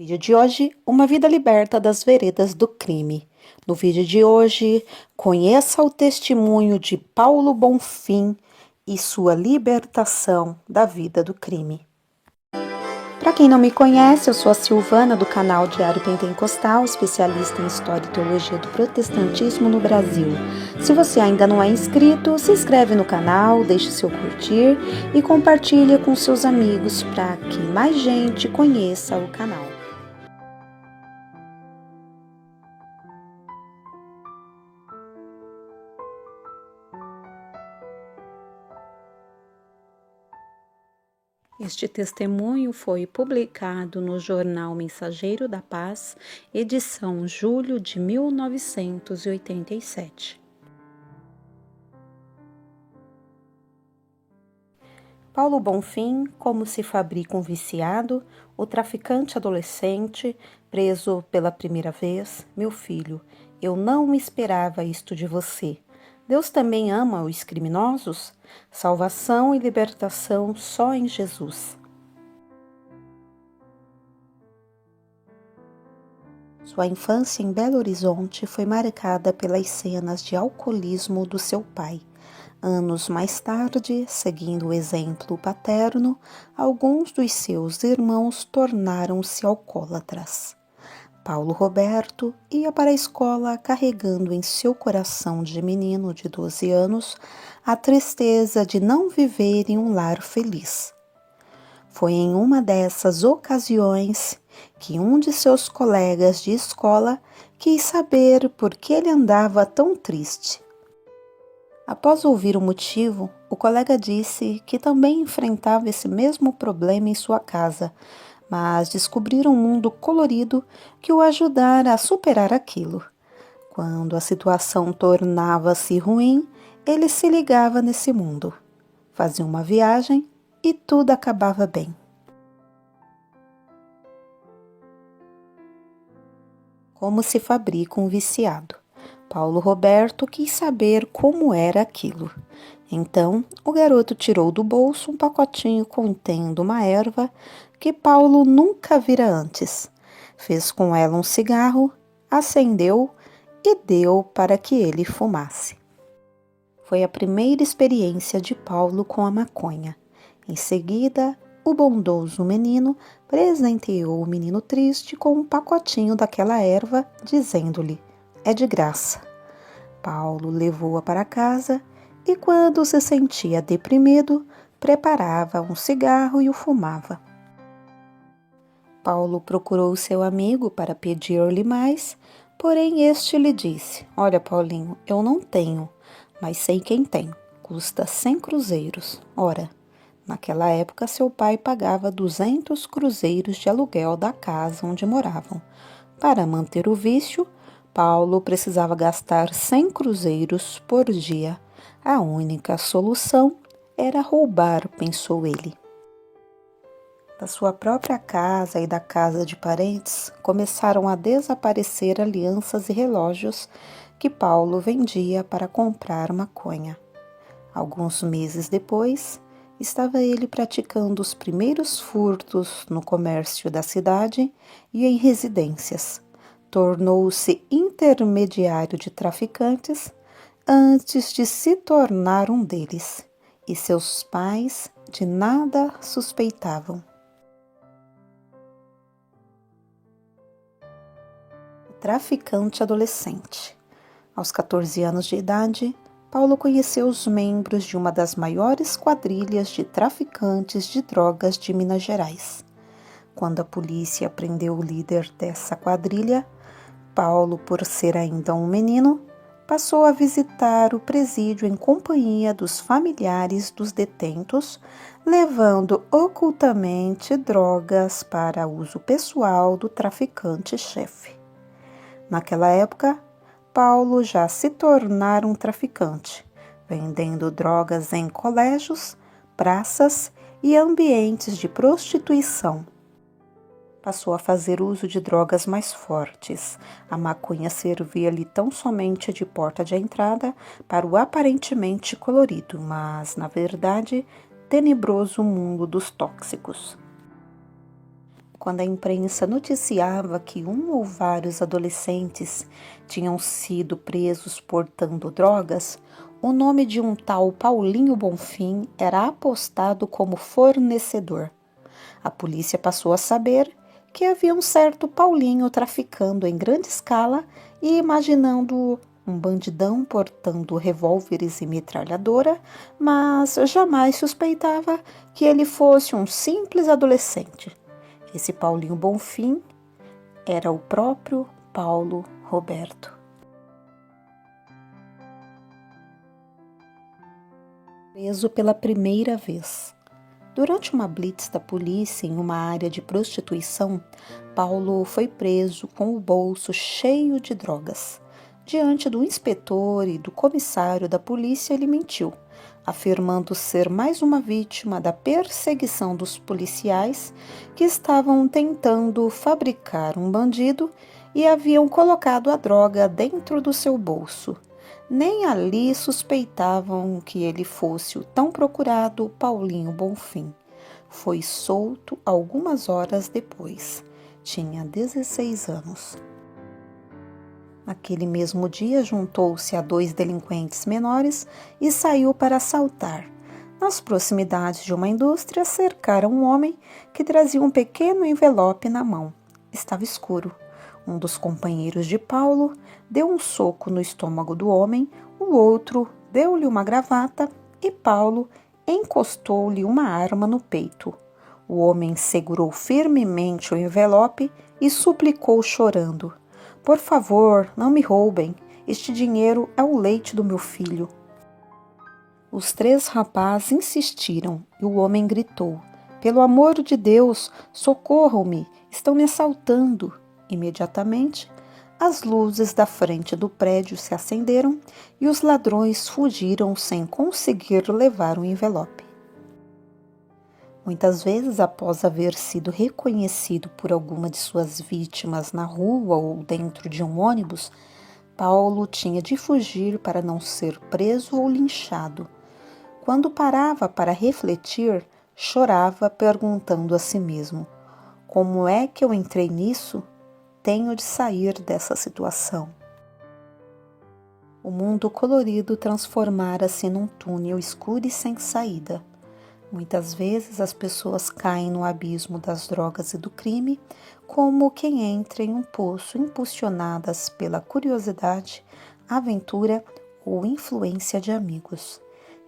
Vídeo de hoje, uma vida liberta das veredas do crime. No vídeo de hoje, conheça o testemunho de Paulo Bonfim e sua libertação da vida do crime. Para quem não me conhece, eu sou a Silvana do canal Diário Pentecostal, especialista em História e Teologia do Protestantismo no Brasil. Se você ainda não é inscrito, se inscreve no canal, deixe seu curtir e compartilhe com seus amigos para que mais gente conheça o canal. Este testemunho foi publicado no jornal Mensageiro da Paz, edição julho de 1987. Paulo Bonfim, como se fabrica um viciado, o traficante adolescente, preso pela primeira vez. Meu filho, eu não esperava isto de você. Deus também ama os criminosos? Salvação e libertação só em Jesus. Sua infância em Belo Horizonte foi marcada pelas cenas de alcoolismo do seu pai. Anos mais tarde, seguindo o exemplo paterno, alguns dos seus irmãos tornaram-se alcoólatras. Paulo Roberto ia para a escola carregando em seu coração de menino de 12 anos a tristeza de não viver em um lar feliz. Foi em uma dessas ocasiões que um de seus colegas de escola quis saber por que ele andava tão triste. Após ouvir o motivo, o colega disse que também enfrentava esse mesmo problema em sua casa, mas descobriram um mundo colorido que o ajudara a superar aquilo. Quando a situação tornava-se ruim, ele se ligava nesse mundo. Fazia uma viagem e tudo acabava bem. Como se fabrica um viciado? Paulo Roberto quis saber como era aquilo. Então, o garoto tirou do bolso um pacotinho contendo uma erva que Paulo nunca vira antes. Fez com ela um cigarro, acendeu e deu para que ele fumasse. Foi a primeira experiência de Paulo com a maconha. Em seguida, o bondoso menino presenteou o menino triste com um pacotinho daquela erva, dizendo-lhe: é de graça. Paulo levou-a para casa e, quando se sentia deprimido, preparava um cigarro e o fumava. Paulo procurou seu amigo para pedir-lhe mais, porém este lhe disse: olha, Paulinho, eu não tenho, mas sei quem tem. Custa 100 cruzeiros. Ora, naquela época seu pai pagava 200 cruzeiros de aluguel da casa onde moravam. Para manter o vício, Paulo precisava gastar 100 cruzeiros por dia. A única solução era roubar, pensou ele. Da sua própria casa e da casa de parentes, começaram a desaparecer alianças e relógios que Paulo vendia para comprar maconha. Alguns meses depois, estava ele praticando os primeiros furtos no comércio da cidade e em residências. Tornou-se intermediário de traficantes antes de se tornar um deles, e seus pais de nada suspeitavam. O traficante adolescente. Aos 14 anos de idade, Paulo conheceu os membros de uma das maiores quadrilhas de traficantes de drogas de Minas Gerais. Quando a polícia prendeu o líder dessa quadrilha, Paulo, por ser ainda um menino, passou a visitar o presídio em companhia dos familiares dos detentos, levando ocultamente drogas para uso pessoal do traficante-chefe. Naquela época, Paulo já se tornara um traficante, vendendo drogas em colégios, praças e ambientes de prostituição. Passou a fazer uso de drogas mais fortes. A maconha servia-lhe tão somente de porta de entrada para o aparentemente colorido, mas, na verdade, tenebroso mundo dos tóxicos. quando a imprensa noticiava que um ou vários adolescentes tinham sido presos portando drogas, o nome de um tal Paulinho Bonfim era apostado como fornecedor. A polícia passou a saber que havia um certo Paulinho traficando em grande escala e imaginando um bandidão portando revólveres e metralhadora, mas jamais suspeitava que ele fosse um simples adolescente. Esse Paulinho Bonfim era o próprio Paulo Roberto. Preso pela primeira vez. Durante uma blitz da polícia em uma área de prostituição, Paulo foi preso com o bolso cheio de drogas. Diante do inspetor e do comissário da polícia, ele mentiu, afirmando ser mais uma vítima da perseguição dos policiais que estavam tentando fabricar um bandido e haviam colocado a droga dentro do seu bolso. Nem ali suspeitavam que ele fosse o tão procurado Paulinho Bonfim. Foi solto algumas horas depois. Tinha 16 anos. Naquele mesmo dia, juntou-se a 2 delinquentes menores e saiu para assaltar. Nas proximidades de uma indústria, cercaram um homem que trazia um pequeno envelope na mão. Estava escuro. Um dos companheiros de Paulo deu um soco no estômago do homem, o outro deu-lhe uma gravata e Paulo encostou-lhe uma arma no peito. O homem segurou firmemente o envelope e suplicou chorando: "Por favor, não me roubem. Este dinheiro é o leite do meu filho." Os 3 rapazes insistiram e o homem gritou: "Pelo amor de Deus, socorram-me, estão me assaltando." Imediatamente, as luzes da frente do prédio se acenderam e os ladrões fugiram sem conseguir levar o envelope. Muitas vezes, após haver sido reconhecido por alguma de suas vítimas na rua ou dentro de um ônibus, Paulo tinha de fugir para não ser preso ou linchado. Quando parava para refletir, chorava perguntando a si mesmo: "Como é que eu entrei nisso? Tenho de sair dessa situação." O mundo colorido transformara-se num túnel escuro e sem saída. Muitas vezes as pessoas caem no abismo das drogas e do crime, como quem entra em um poço impulsionadas pela curiosidade, aventura ou influência de amigos.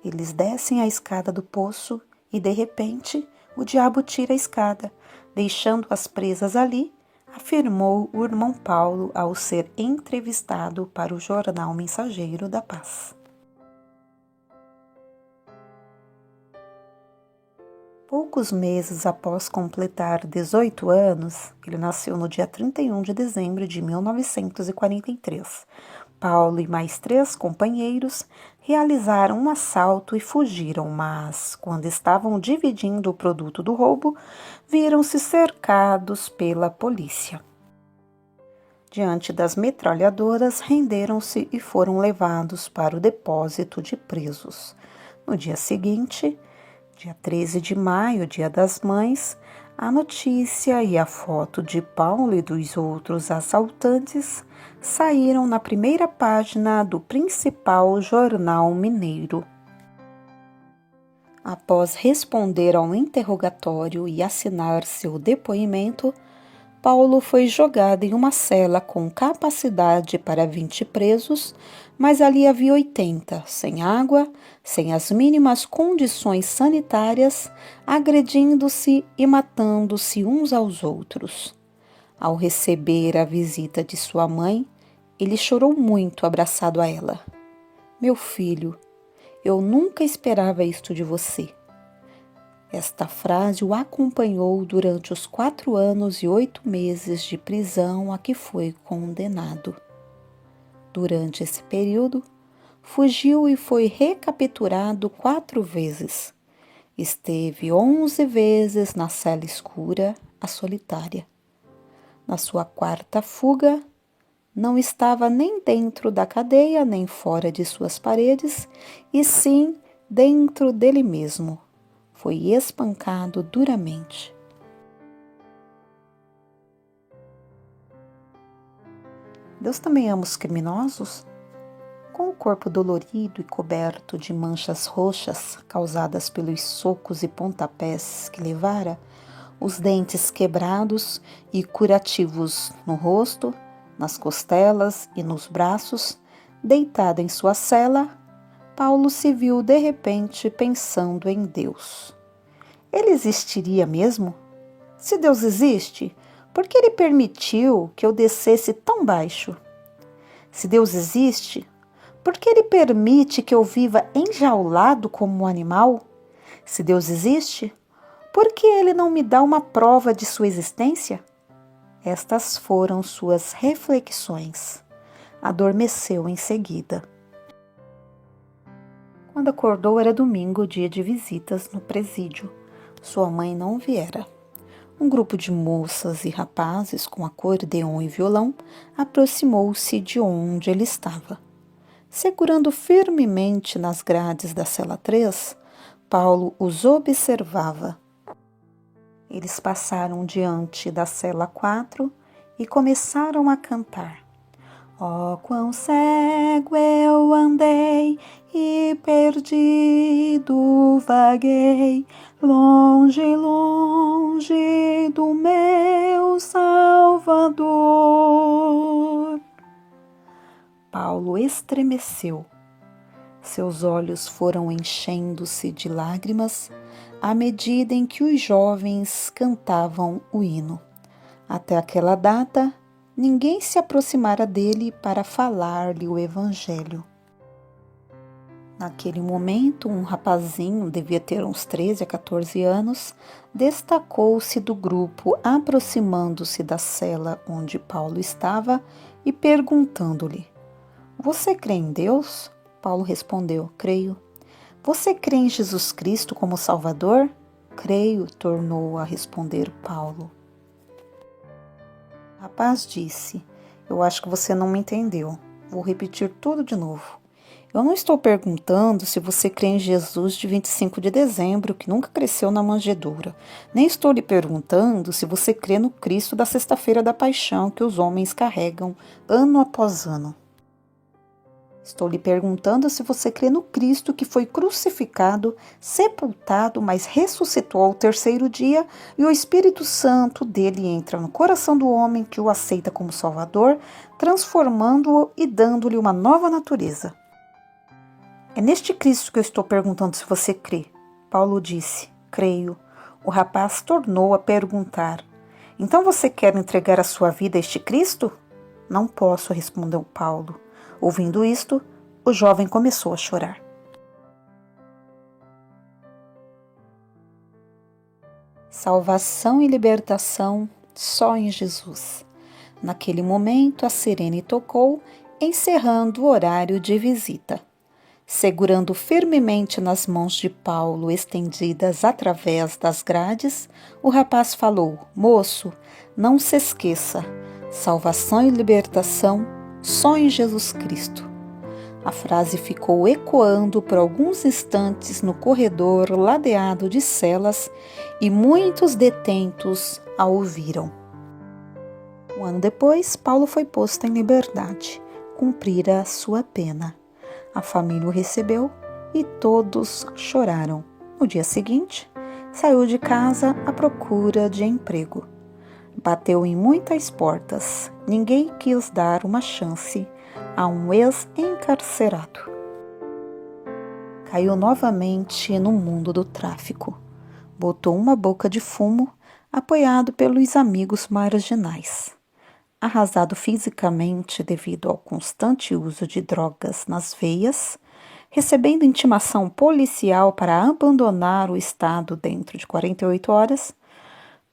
Eles descem a escada do poço e, de repente, o diabo tira a escada, deixando-as presas ali, afirmou o irmão Paulo ao ser entrevistado para o jornal Mensageiro da Paz. Poucos meses após completar 18 anos, ele nasceu no dia 31 de dezembro de 1943. Paulo e mais 3 companheiros realizaram um assalto e fugiram, mas, quando estavam dividindo o produto do roubo, viram-se cercados pela polícia. Diante das metralhadoras, renderam-se e foram levados para o depósito de presos. No dia seguinte, dia 13 de maio, Dia das Mães, a notícia e a foto de Paulo e dos outros assaltantes saíram na primeira página do principal jornal mineiro. Após responder ao interrogatório e assinar seu depoimento, Paulo foi jogado em uma cela com capacidade para 20 presos, mas ali havia 80, sem água, sem as mínimas condições sanitárias, agredindo-se e matando-se uns aos outros. Ao receber a visita de sua mãe, ele chorou muito abraçado a ela. "Meu filho, eu nunca esperava isto de você." Esta frase o acompanhou durante os 4 anos e 8 meses de prisão a que foi condenado. Durante esse período, fugiu e foi recapturado 4 vezes. Esteve 11 vezes na cela escura, a solitária. Na sua 4ª fuga, não estava nem dentro da cadeia, nem fora de suas paredes, e sim dentro dele mesmo. Foi espancado duramente. Deus também ama os criminosos? Com o corpo dolorido e coberto de manchas roxas causadas pelos socos e pontapés que levara, os dentes quebrados e curativos no rosto, nas costelas e nos braços, deitado em sua cela, Paulo se viu de repente pensando em Deus. Ele existiria mesmo? Se Deus existe, por que ele permitiu que eu descesse tão baixo? Se Deus existe, por que ele permite que eu viva enjaulado como um animal? Se Deus existe, por que ele não me dá uma prova de sua existência? Estas foram suas reflexões. Adormeceu em seguida. Quando acordou era domingo, dia de visitas no presídio. Sua mãe não viera. Um grupo de moças e rapazes com acordeon e violão aproximou-se de onde ele estava. Segurando firmemente nas grades da cela 3, Paulo os observava. Eles passaram diante da cela 4 e começaram a cantar. Oh, quão cego eu andei e perdido vaguei, longe, longe do meu Salvador. Paulo estremeceu. Seus olhos foram enchendo-se de lágrimas à medida em que os jovens cantavam o hino. Até aquela data, ninguém se aproximara dele para falar-lhe o evangelho. Naquele momento, um rapazinho, devia ter uns 13 a 14 anos, destacou-se do grupo, aproximando-se da cela onde Paulo estava e perguntando-lhe: Você crê em Deus? Paulo respondeu: Creio. Você crê em Jesus Cristo como Salvador? Creio, tornou a responder Paulo. O rapaz disse: Eu acho que você não me entendeu. Vou repetir tudo de novo. Eu não estou perguntando se você crê em Jesus de 25 de dezembro, que nunca cresceu na manjedoura. Nem estou lhe perguntando se você crê no Cristo da Sexta-feira da Paixão que os homens carregam ano após ano. Estou lhe perguntando se você crê no Cristo que foi crucificado, sepultado, mas ressuscitou ao terceiro dia e o Espírito Santo dele entra no coração do homem que o aceita como Salvador, transformando-o e dando-lhe uma nova natureza. É neste Cristo que eu estou perguntando se você crê. Paulo disse: Creio. O rapaz tornou a perguntar: Então você quer entregar a sua vida a este Cristo? Não posso, respondeu Paulo. Ouvindo isto, o jovem começou a chorar. Salvação e libertação só em Jesus. Naquele momento, a sirene tocou, encerrando o horário de visita. Segurando firmemente nas mãos de Paulo, estendidas através das grades, o rapaz falou: Moço, não se esqueça, salvação e libertação só em Jesus Cristo. A frase ficou ecoando por alguns instantes no corredor ladeado de celas e muitos detentos a ouviram. Um ano depois, Paulo foi posto em liberdade, cumprira a sua pena. A família o recebeu e todos choraram. No dia seguinte, saiu de casa à procura de emprego. Bateu em muitas portas. Ninguém quis dar uma chance a um ex-encarcerado. Caiu novamente no mundo do tráfico. Botou uma boca de fumo, apoiado pelos amigos marginais. Arrasado fisicamente devido ao constante uso de drogas nas veias, recebendo intimação policial para abandonar o estado dentro de 48 horas,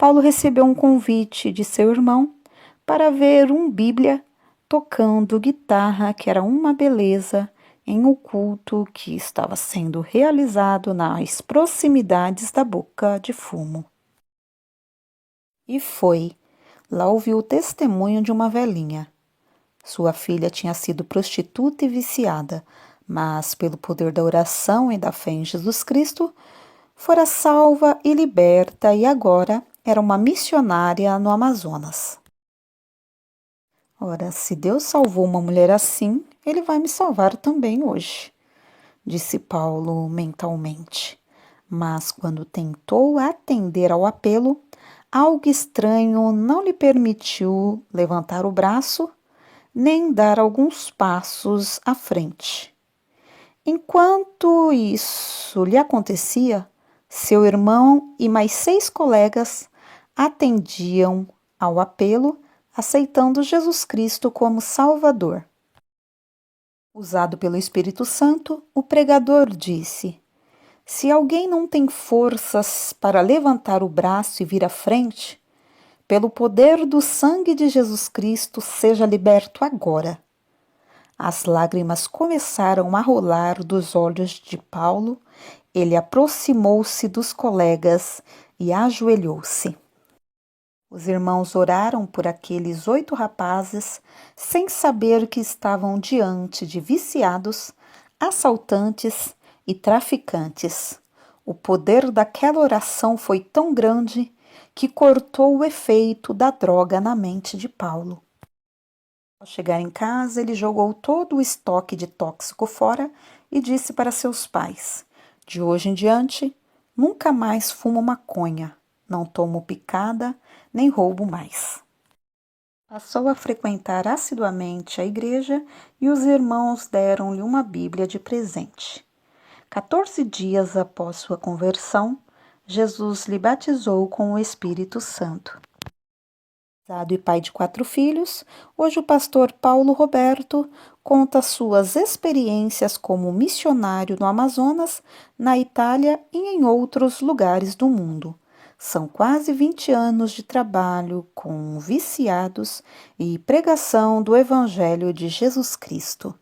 Paulo recebeu um convite de seu irmão para ver um Bíblia tocando guitarra, que era uma beleza, em um culto que estava sendo realizado nas proximidades da boca de fumo. E foi. Lá ouviu o testemunho de uma velhinha. Sua filha tinha sido prostituta e viciada, mas pelo poder da oração e da fé em Jesus Cristo, fora salva e liberta e agora era uma missionária no Amazonas. Ora, se Deus salvou uma mulher assim, ele vai me salvar também hoje, disse Paulo mentalmente. Mas quando tentou atender ao apelo, algo estranho não lhe permitiu levantar o braço nem dar alguns passos à frente. Enquanto isso lhe acontecia, seu irmão e mais 6 colegas atendiam ao apelo, aceitando Jesus Cristo como Salvador. Usado pelo Espírito Santo, o pregador disse: Se alguém não tem forças para levantar o braço e vir à frente, pelo poder do sangue de Jesus Cristo, seja liberto agora. As lágrimas começaram a rolar dos olhos de Paulo. Ele aproximou-se dos colegas e ajoelhou-se. Os irmãos oraram por aqueles 8 rapazes, sem saber que estavam diante de viciados, assaltantes e traficantes. O poder daquela oração foi tão grande que cortou o efeito da droga na mente de Paulo. Ao chegar em casa, ele jogou todo o estoque de tóxico fora e disse para seus pais: De hoje em diante, nunca mais fumo maconha, não tomo picada, nem roubo mais. Passou a frequentar assiduamente a igreja e os irmãos deram-lhe uma Bíblia de presente. 14 dias após sua conversão, Jesus lhe batizou com o Espírito Santo. Casado e pai de 4 filhos, hoje o pastor Paulo Roberto conta suas experiências como missionário no Amazonas, na Itália e em outros lugares do mundo. São quase 20 anos de trabalho com viciados e pregação do Evangelho de Jesus Cristo.